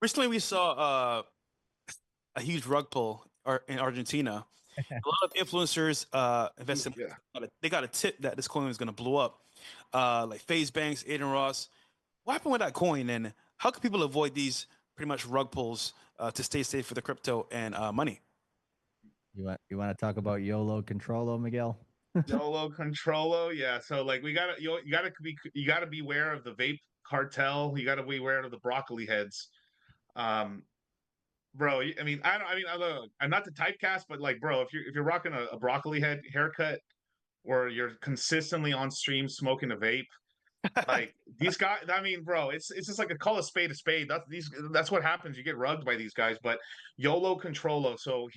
Recently, we saw a huge rug pull in Argentina. A lot of influencers Ooh, invested. yeah. They got a tip that this coin was going to blow up, like FaZe Banks, Aiden Ross. What happened with that coin, and how can people avoid these pretty much rug pulls to stay safe for the crypto and money? You want to talk about YOLO Controlo, Miguel? Dolo Controlo, yeah. So like you gotta beware of the vape cartel. You gotta beware of the broccoli heads. Um, bro, I mean, I'm not the typecast, but like, bro, if you're rocking a broccoli head haircut or you're consistently on stream smoking a vape, like these guys, I mean, bro, it's just like a call a spade a spade. That's what happens. You get rugged by these guys. But YOLO Controlo. So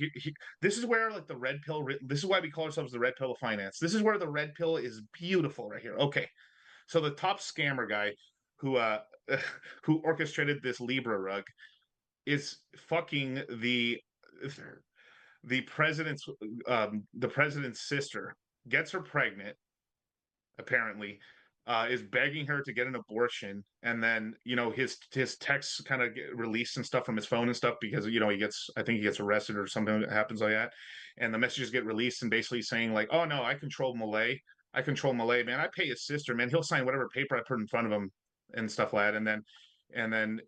this is where like the red pill. This is why we call ourselves the red pill of finance. This is where the red pill is beautiful right here. Okay, so the top scammer guy who who orchestrated this Libra rug is fucking the president's sister, gets her pregnant apparently, is begging her to get an abortion, and then his texts kind of get released and stuff from his phone and stuff because I think he gets arrested or something that happens like that, and the messages get released and basically saying like, oh no, I control Malay, man. I pay his sister, man. He'll sign whatever paper I put in front of him and stuff like that, and then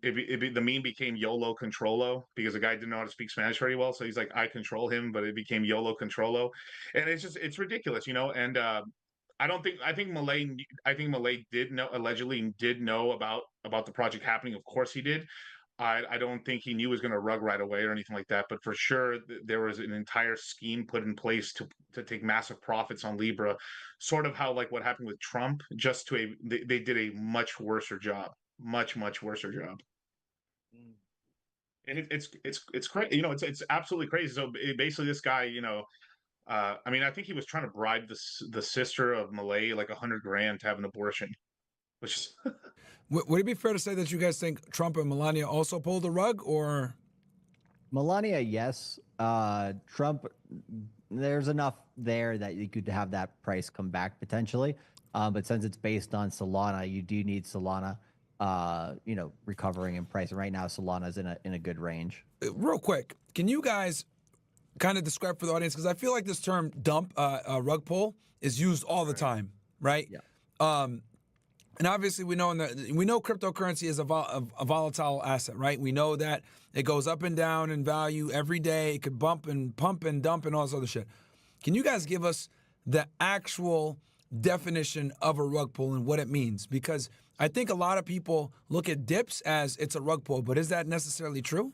the meme became YOLO Controlo because the guy didn't know how to speak Spanish very well, so he's like, I control him, but it became YOLO Controlo, and it's ridiculous, and I think Malay allegedly did know about the project happening. Of course he did. I don't think he knew he was going to rug right away or anything like that. But for sure, there was an entire scheme put in place to take massive profits on Libra, sort of how like what happened with Trump. They did a much worser job, much worser job. And it's crazy. It's absolutely crazy. So basically, this guy, I mean, I think he was trying to bribe the sister of Malay like 100 grand to have an abortion, which is Would it be fair to say that you guys think Trump and Melania also pulled the rug, or Melania, yes. Trump, there's enough there that you could have that price come back potentially. But since it's based on Solana, you do need Solana, recovering in price. And right now, Solana's in a good range. real quick, can you guys kind of describe for the audience, because I feel like this term dump rug pull is used all the time, right? Yeah. And obviously we know cryptocurrency is a volatile asset, right? We know that it goes up and down in value every day. It could bump and pump and dump and all this other shit. Can you guys give us the actual definition of a rug pull and what it means? Because I think a lot of people look at dips as it's a rug pull, but is that necessarily true?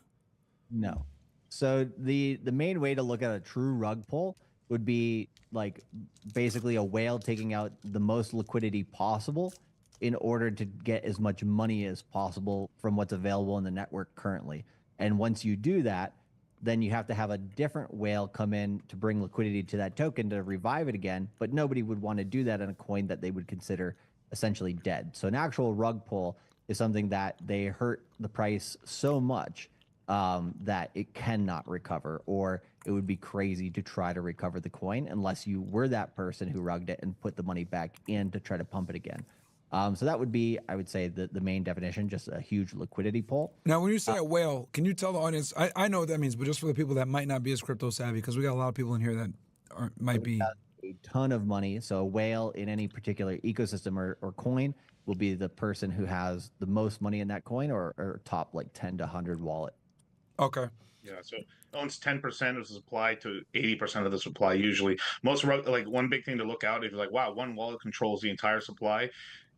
No. So the main way to look at a true rug pull would be like basically a whale taking out the most liquidity possible in order to get as much money as possible from what's available in the network currently. And once you do that, then you have to have a different whale come in to bring liquidity to that token to revive it again. But nobody would want to do that in a coin that they would consider essentially dead. So an actual rug pull is something that they hurt the price so much that it cannot recover, or it would be crazy to try to recover the coin unless you were that person who rugged it and put the money back in to try to pump it again. So that would be, I would say, the main definition, just a huge liquidity pull. Now, when you say a whale, can you tell the audience, I know what that means, but just for the people that might not be as crypto savvy, because we got a lot of people in here that might be. A ton of money. So a whale in any particular ecosystem or coin will be the person who has the most money in that coin or top like 10 to 100 wallet. Okay. yeah. So owns 10% of the supply to 80% of the supply usually. Like one big thing to look out if you're like, wow, one wallet controls the entire supply.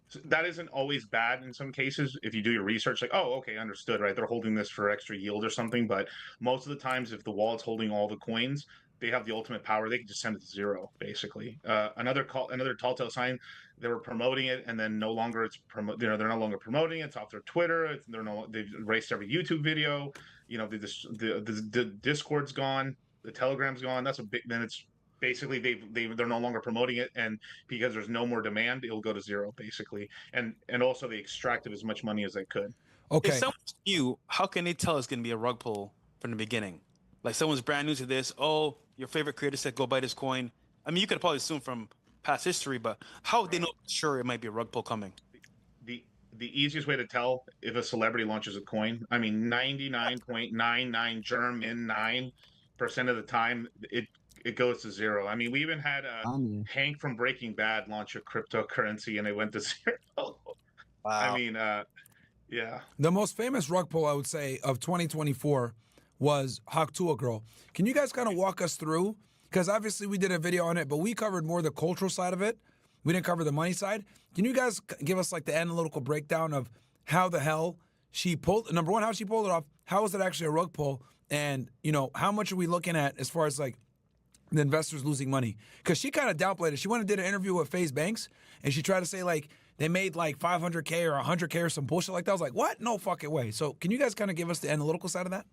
So that isn't always bad in some cases if you do your research, like, oh, okay, understood, right? They're holding this for extra yield or something. But most of the times, if the wallet's holding all the coins, they have the ultimate power. They can just send it to zero, basically. Another telltale sign, they were promoting it, and then no longer they're no longer promoting it. It's off their Twitter. They've erased every YouTube video. The Discord's gone, the Telegram's gone. Then it's basically they're no longer promoting it, and because there's no more demand, it'll go to zero basically, and also they extracted as much money as they could. Okay. If someone's new, how can they tell it's going to be a rug pull from the beginning? Like someone's brand new to this. Oh, your favorite creator said go buy this coin. I mean, you could probably assume from past history, but how would they know for sure it might be a rug pull coming? the easiest way to tell if a celebrity launches a coin, I mean, 99.99 German 9% of the time, it goes to zero. I mean, we even had Hank from Breaking Bad launch a cryptocurrency and it went to zero. I Wow. mean, yeah. The most famous rug pull, I would say, of 2024 was Hwu Tu girl. Can you guys kind of walk us through? Because obviously we did a video on it, but we covered more the cultural side of it. We didn't cover the money side. Can you guys give us like the analytical breakdown of how the hell she pulled, number one, how she pulled it off? How was it actually a rug pull? And, you know, how much are we looking at as far as like the investors losing money? Because she kind of downplayed it. She went and did an interview with FaZe Banks, and she tried to say like they made like 500K or 100K or some bullshit like that. I was like, what? No fucking way. So can you guys kind of give us the analytical side of that?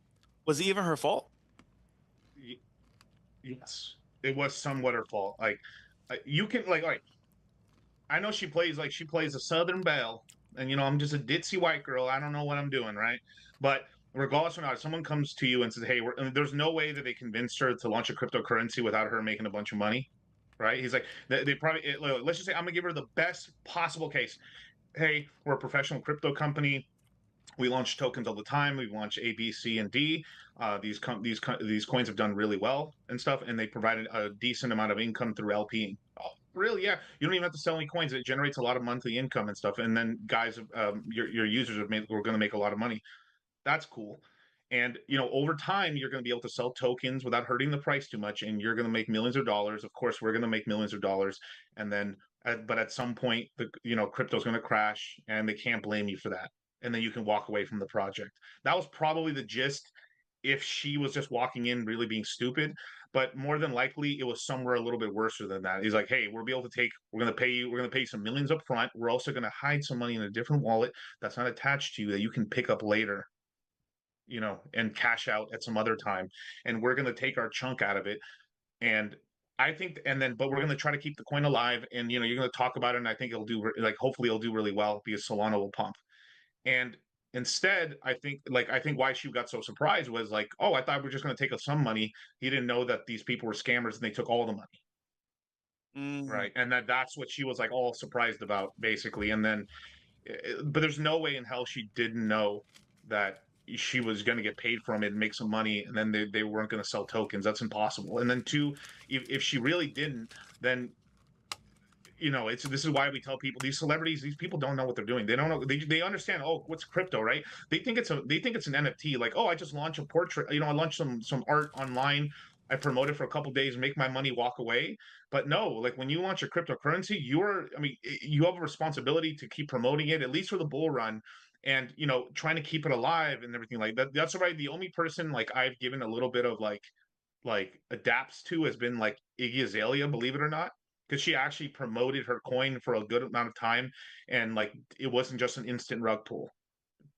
Was it even her fault? Yes, it was somewhat her fault. Like, you can like I know she plays a Southern Belle, and you know I'm just a ditzy white girl. I don't know what I'm doing, right? But regardless or not, if someone comes to you and says, "Hey, there's no way that they convinced her to launch a cryptocurrency without her making a bunch of money," right? He's like, they probably let's just say I'm gonna give her the best possible case. Hey, we're a professional crypto company. We launch tokens all the time. We launch A, B, C, and D. These coins have done really well and stuff, and they provided a decent amount of income through LPing. Oh, really? Yeah. You don't even have to sell any coins. It generates a lot of monthly income and stuff. And then guys, your users we're going to make a lot of money. That's cool. And you know, over time, you're going to be able to sell tokens without hurting the price too much, and you're going to make millions of dollars. Of course, we're going to make millions of dollars, and then, but at some point, crypto's going to crash, and they can't blame you for that. And then you can walk away from the project. That was probably the gist. If she was just walking in really being stupid, but more than likely it was somewhere a little bit worse than that. He's like, hey, we're going to pay you some millions up front. We're also going to hide some money in a different wallet that's not attached to you that you can pick up later, you know, and cash out at some other time. And we're going to take our chunk out of it. And I think, but we're going to try to keep the coin alive. And, you know, you're going to talk about it. And I think hopefully it'll do really well because Solana will pump. And instead, I think why she got so surprised was like, oh, I thought we are just going to take some money. He didn't know that these people were scammers and they took all the money. Right. And that's what she was like all surprised about, basically. And then, but there's no way in hell she didn't know that she was going to get paid from it and make some money, and then they weren't going to sell tokens. That's impossible. And then two, if she really didn't, then you know, this is why we tell people, these celebrities, these people don't know what they're doing. They don't know. They understand. Oh, what's crypto, right? They think it's an NFT. Like, oh, I just launch a portrait. You know, I launch some art online. I promote it for a couple of days, make my money, walk away. But no, like when you launch a cryptocurrency, you have a responsibility to keep promoting it, at least for the bull run, and you know, trying to keep it alive and everything like that. That's why the only person like I've given a little bit of like adapts to has been like Iggy Azalea, believe it or not, because she actually promoted her coin for a good amount of time, and like it wasn't just an instant rug pull.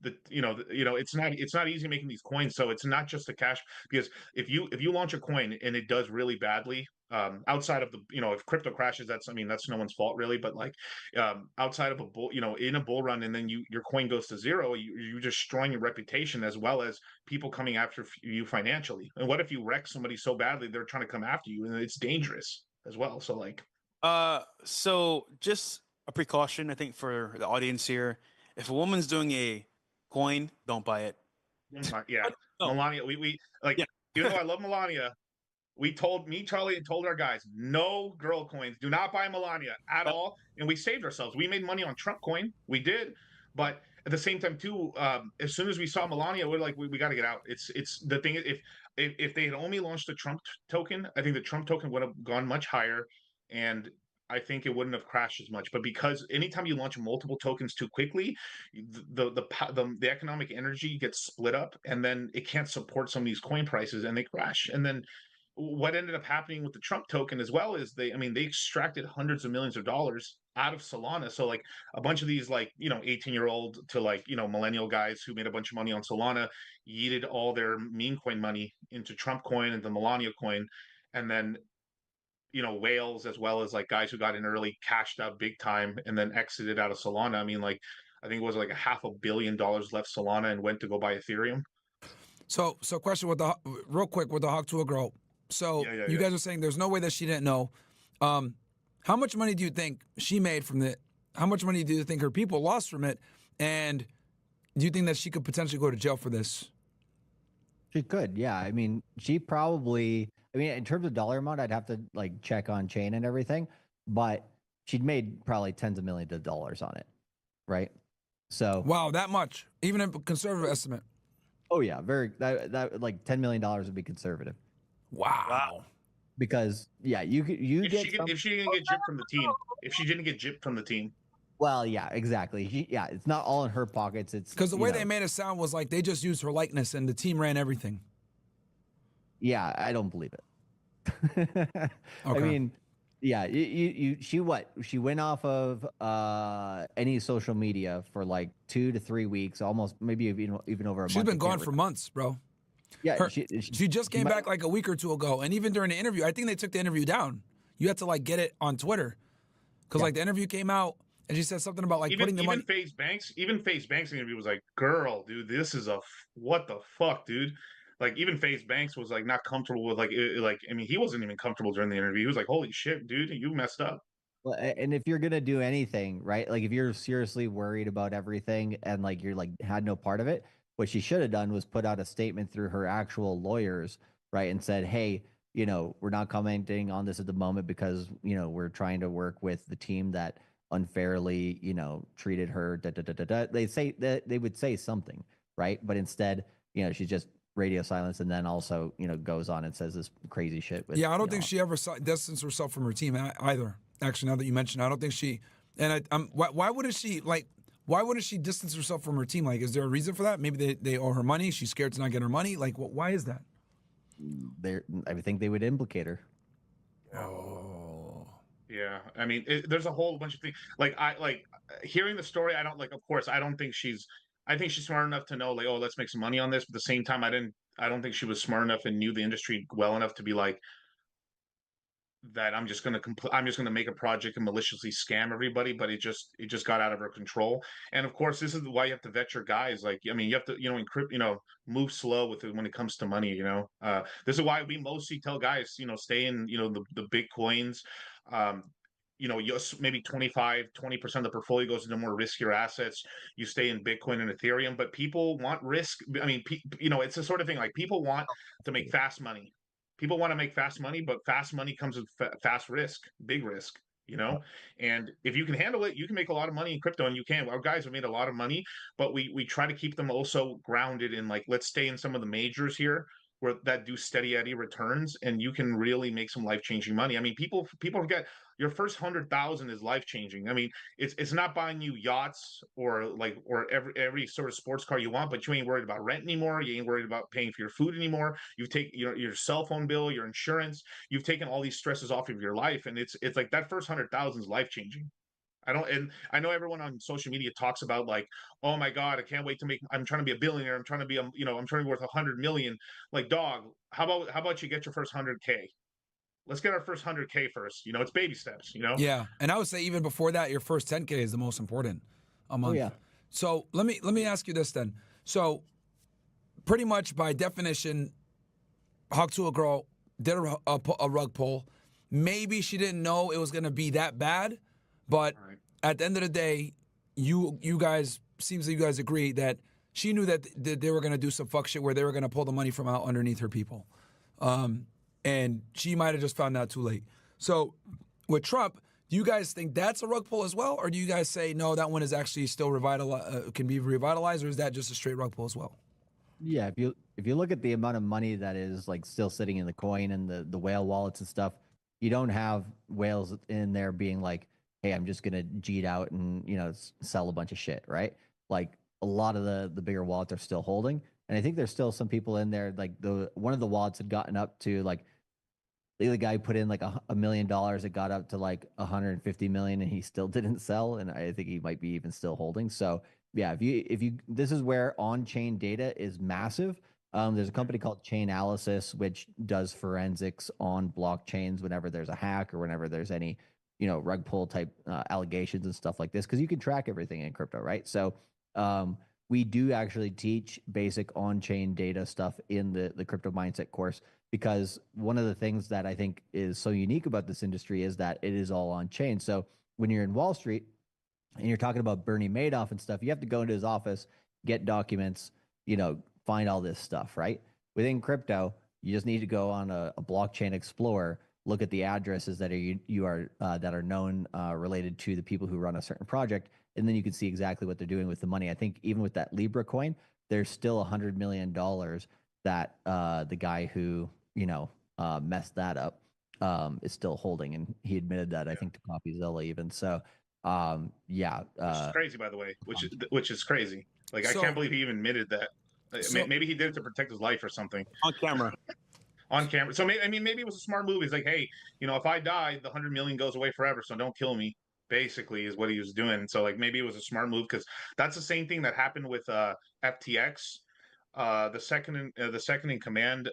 It's not easy making these coins, so it's not just the cash. Because if you launch a coin and it does really badly, outside of the if crypto crashes, that's no one's fault really. But like outside of a bull, in a bull run, and then your coin goes to zero, you're destroying your reputation as well as people coming after you financially. And what if you wreck somebody so badly they're trying to come after you, and it's dangerous as well. So like, so just a precaution, I think, for the audience here. If a woman's doing a coin, don't buy it. Yeah. No. Melania, we like, yeah. Even though I love Melania, Charlie told our guys, no girl coins, do not buy Melania at all. And we saved ourselves. We made money on Trump coin. We did. But at the same time too, as soon as we saw Melania, we're like, we got to get out. It's the thing. If they had only launched the Trump token, I think the Trump token would have gone much higher, and I think it wouldn't have crashed as much. But because anytime you launch multiple tokens too quickly, the economic energy gets split up, and then it can't support some of these coin prices, and they crash. And then what ended up happening with the Trump token as well is they extracted hundreds of millions of dollars out of Solana. So like a bunch of these 18-year-old to millennial guys who made a bunch of money on Solana yeeted all their meme coin money into Trump coin and the Melania coin, and then whales as well as like guys who got in early cashed out big time and then exited out of Solana. I think it was like $500 million left Solana and went to go buy Ethereum. So question real quick with the Hwu Tu girl. So you guys are saying there's no way that she didn't know. How much money do you think she made from it? How much money do you think her people lost from it? And do you think that she could potentially go to jail for this? She could, yeah. I mean, she probably. I mean, in terms of dollar amount, I'd have to like check on chain and everything, but she'd made probably tens of millions of dollars on it, right? So, Wow, that much, even a conservative estimate. oh yeah, very that like $10 million would be conservative Wow. because yeah, you If get some. if she didn't get gypped from the team, if she didn't get gypped from the team, Well, yeah, exactly. Yeah, it's not all in her pockets. It's Because the way they made it sound was like they just used her likeness and the team ran everything. Yeah, I don't believe it. I Okay. mean, yeah, she went off of any social media for like 2 to 3 weeks, almost maybe even over a She's month. been I gone can't for recall. months, bro. Yeah, Her, she just came might- back like a week or two ago, and even during the interview, I think they took the interview down. You had to like get it on Twitter because like the interview came out, and she said something about like putting the money. Even FaZe Banks interview was like, "Girl, dude, this is what the fuck, dude." Like even FaZe Banks was like not comfortable with like I mean he wasn't even comfortable during the interview. He was like, "Holy shit, dude, you messed up." Well, and if you're gonna do anything, right? Like if you're seriously worried about everything and like you're like had no part of it, what she should have done was put out a statement through her actual lawyers, right? And said, hey, we're not commenting on this at the moment because, we're trying to work with the team that unfairly, treated her. Da, da, da, da, da. They say that they would say something, right? But instead, she's just radio silence and then also, goes on and says this crazy shit. With, Yeah, I don't think she ever distanced herself from her team either. Actually, now that you mention it, I don't think she. And why wouldn't she like? Why wouldn't she distance herself from her team? Like, is there a reason for that? Maybe they owe her money. She's scared to not get her money. Like, why is that? I think they would implicate her. Oh. Yeah, I mean, there's a whole bunch of things. Like hearing the story. I don't like. Of course, I don't think she's. I think she's smart enough to know like, oh, let's make some money on this. But at the same time, I didn't. I don't think she was smart enough and knew the industry well enough to be like that. I'm just gonna make a project and maliciously scam everybody. But it just got out of her control. And of course, this is why you have to vet your guys. Like, I mean, you have to encrypt. Move slow with it when it comes to money. This is why we mostly tell guys, stay in the big coins. Um, maybe 20% of the portfolio goes into more riskier assets. You stay in Bitcoin and Ethereum, but people want risk. I mean, it's the sort of thing like people want to make fast money. People want to make fast money, but fast money comes with fast risk, big risk. And if you can handle it, you can make a lot of money in crypto, and you can. Our guys have made a lot of money, but we try to keep them also grounded in like let's stay in some of the majors here where that do steady Eddie returns, and you can really make some life changing money. I mean, people forget your first 100,000 is life changing. I mean, it's not buying you yachts or every sort of sports car you want, but you ain't worried about rent anymore. You ain't worried about paying for your food anymore. You've taken your cell phone bill, your insurance. You've taken all these stresses off of your life, and it's like that first 100,000 is life changing. I know everyone on social media talks about like, oh my God, I can't wait to I'm trying to be a billionaire. I'm trying to be I'm trying to be worth 100 million. Like, dog, how about you get your first 100K? Let's get our first 100K first. It's baby steps. Yeah, and I would say even before that, your first 10K is the most important a month. Oh yeah. So let me ask you this then. So pretty much by definition, Hwu Tu girl did a rug pull. Maybe she didn't know it was going to be that bad, but Right. at the end of the day, you guys seems that you guys agree that she knew that they were going to do some fuck shit where they were going to pull the money from out underneath her people. And she might have just found out too late. So with Trump, do you guys think that's a rug pull as well? Or do you guys say, no, that one is actually still can be revitalized, or is that just a straight rug pull as well? Yeah, if you look at the amount of money that is like still sitting in the coin and the whale wallets and stuff, you don't have whales in there being like, hey, I'm just gonna G'd out and sell a bunch of shit, right? Like a lot of the bigger wallets are still holding, and I think there's still some people in there like one of the wallets had gotten up to like the guy put in like $1 million, it got up to like 150 million, and he still didn't sell, and I think he might be even still holding. So yeah, if you this is where on-chain data is massive. There's a company called Chainalysis which does forensics on blockchains whenever there's a hack or whenever there's any rug pull type allegations and stuff like this, because you can track everything in crypto, right? So we do actually teach basic on-chain data stuff in the crypto mindset course, because one of the things that I think is so unique about this industry is that it is all on chain. So when you're in Wall Street, and you're talking about Bernie Madoff and stuff, you have to go into his office, get documents, find all this stuff, right? Within crypto, you just need to go on a blockchain explorer, look at the addresses that are known related to the people who run a certain project, and then you can see exactly what they're doing with the money. I think even with that Libra coin, there's still $100 million that the guy who messed that up is still holding, and he admitted that I think to CopyZilla even. So yeah, which is crazy, by the way. Which is crazy. Like, I So- can't believe he even admitted that. So- Maybe he did it to protect his life or something On camera. on camera. So maybe it was a smart move. He's like, hey, if I die, the 100 million goes away forever, so don't kill me. Basically, is what he was doing. So like maybe it was a smart move, because that's the same thing that happened with FTX. The second in command,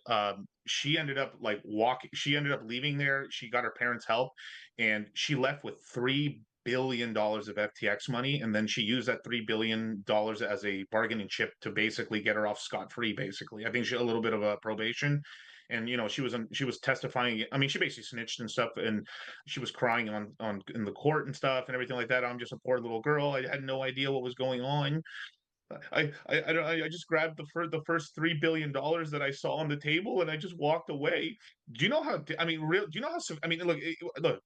she ended up like walking. She ended up leaving there. She got her parents' help, and she left with $3 billion of FTX money, and then she used that $3 billion as a bargaining chip to basically get her off scot-free. Basically, I think she had a little bit of a probation, and she was testifying. I mean, she basically snitched and stuff, and she was crying on in the court and stuff and everything like that. I'm just a poor little girl. I had no idea what was going on. I just grabbed the first $3 billion that I saw on the table, and I just walked away. Do you know how? I mean, do you know how? I mean, look.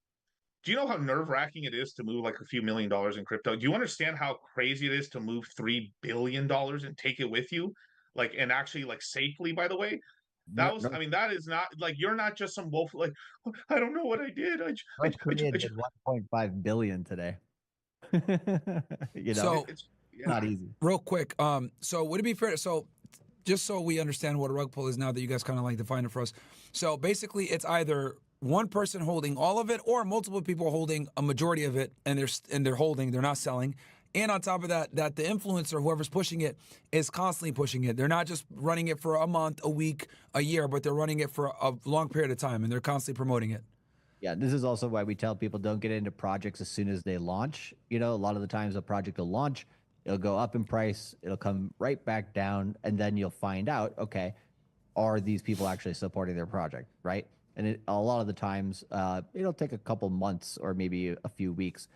Do you know how nerve-wracking it is to move like a few $1 million in crypto? Do you understand how crazy it is to move $3 billion and take it with you, like, and actually like safely? By the way, I mean, that is not like, you're not just some wolf. Like, "Oh, I don't know what I did. North Korea did 1.5 billion today. So- it's not easy. Real quick, so would it be fair? So, just so we understand what a rug pull is now that you guys kind of like define it for us. So basically, it's either one person holding all of it, or multiple people holding a majority of it, and they're holding, they're not selling. And on top of that, that the influencer, whoever's pushing it, is constantly pushing it. They're not just running it for a month, a week, a year, but they're running it for a long period of time, and they're constantly promoting it. Yeah, this is also why we tell people don't get into projects as soon as they launch. A lot of the times a project will launch, it'll go up in price, it'll come right back down, and then you'll find out, okay, are these people actually supporting their project, right? And a lot of the times, it'll take a couple months or maybe a few weeks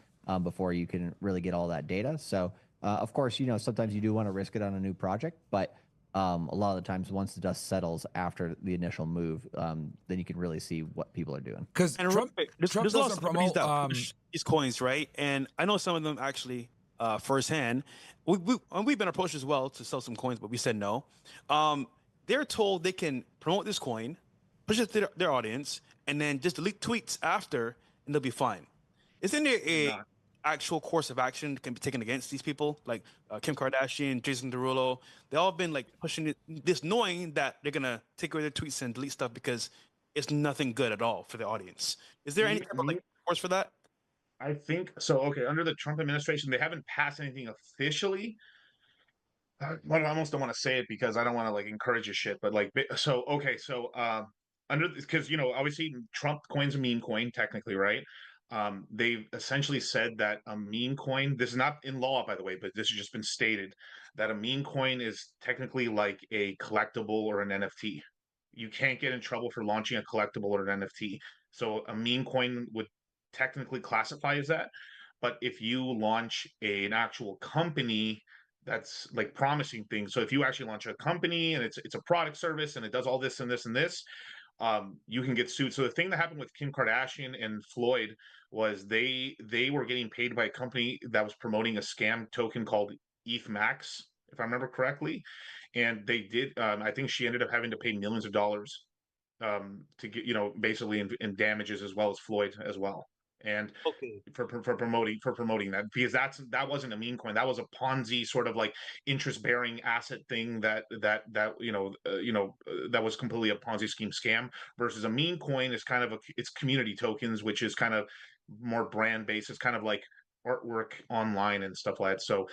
before you can really get all that data. So, of course, sometimes you do want to risk it on a new project, but a lot of the times, once the dust settles after the initial move, then you can really see what people are doing. Because And Trump there's a lot of doesn't celebrities promote. that push these coins, right? And I know some of them actually firsthand. We've been approached as well to sell some coins, but we said no. They're told they can promote this coin, push it to their audience, and then just delete tweets after, and they'll be fine. Isn't there a actual course of action that can be taken against these people, like Kim Kardashian, Jason Derulo? They all been like pushing this, knowing that they're gonna take away their tweets and delete stuff because it's nothing good at all for the audience. Is there any type of like course for that? I think so. Okay, under the Trump administration, they haven't passed anything officially. I almost don't want to say it because I don't want to like encourage a shit, but like, so okay, so under because obviously Trump coin's a meme coin technically, right? They've essentially said that a meme coin, this is not in law by the way, but this has just been stated, that a meme coin is technically like a collectible or an NFT. You can't get in trouble for launching a collectible or an NFT. So a meme coin would technically classify as that. But if you launch an actual company that's like promising things, so if you actually launch a company and it's a product service and it does all this and this and this, you can get sued. So the thing that happened with Kim Kardashian and Floyd was they were getting paid by a company that was promoting a scam token called ETH Max, if I remember correctly, and they did. I think she ended up having to pay millions of dollars to get basically in damages, as well as Floyd as well. And Okay. for promoting that, because that wasn't a meme coin, that was a Ponzi sort of like interest bearing asset thing that that was completely a Ponzi scheme scam, versus a meme coin is kind of it's community tokens, which is kind of more brand based. It's kind of like artwork online and stuff like that. So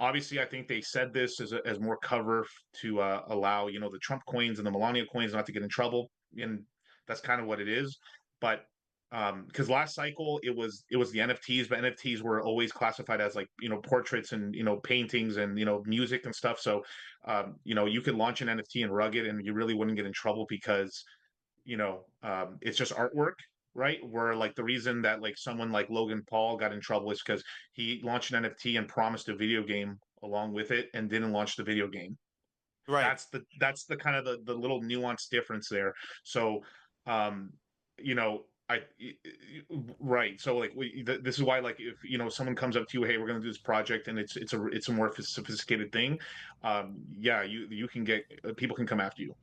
obviously I think they said this as more cover to allow the Trump coins and the Melania coins not to get in trouble, and that's kind of what it is. But because last cycle it was the NFTs, but NFTs were always classified as like portraits and paintings and music and stuff. So you could launch an NFT and rug it, and you really wouldn't get in trouble because it's just artwork. right? Where like the reason that like someone like Logan Paul got in trouble is because he launched an NFT and promised a video game along with it and didn't launch the video game. Right. That's the kind of the little nuance difference there. So, um, you know, right. So like this is why, like, if someone comes up to you, hey, we're going to do this project, and it's a more sophisticated thing. Yeah, you can get people can come after you.